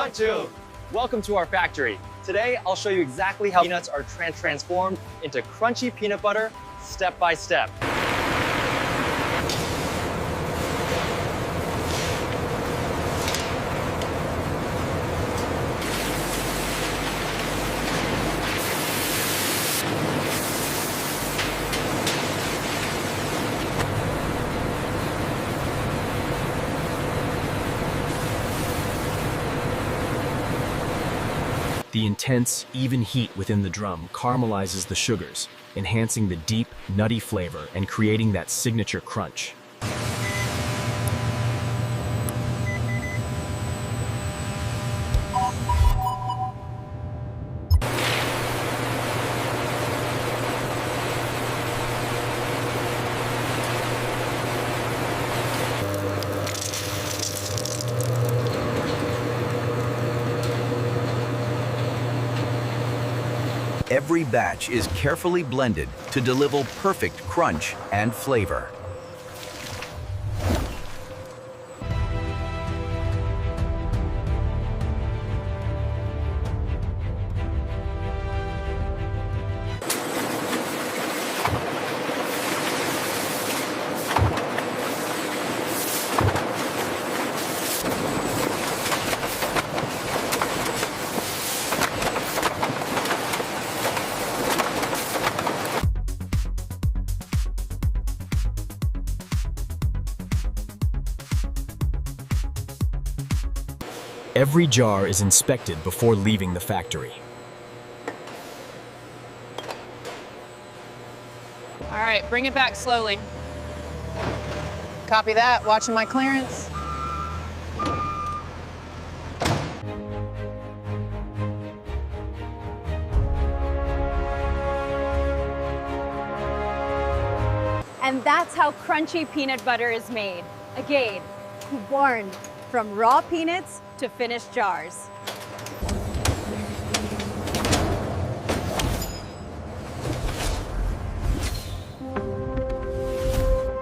want to. Welcome to our factory. Today, I'll show you exactly how peanuts are transformed into crunchy peanut butter, step by step. The intense, even heat within the drum caramelizes the sugars, enhancing the deep, nutty flavor and creating that signature crunch. Every batch is carefully blended to deliver perfect crunch and flavor. Every jar is inspected before leaving the factory. All right, bring it back slowly. Copy that, watching my clearance. And that's how crunchy peanut butter is made. Again, born from raw peanuts to finished jars.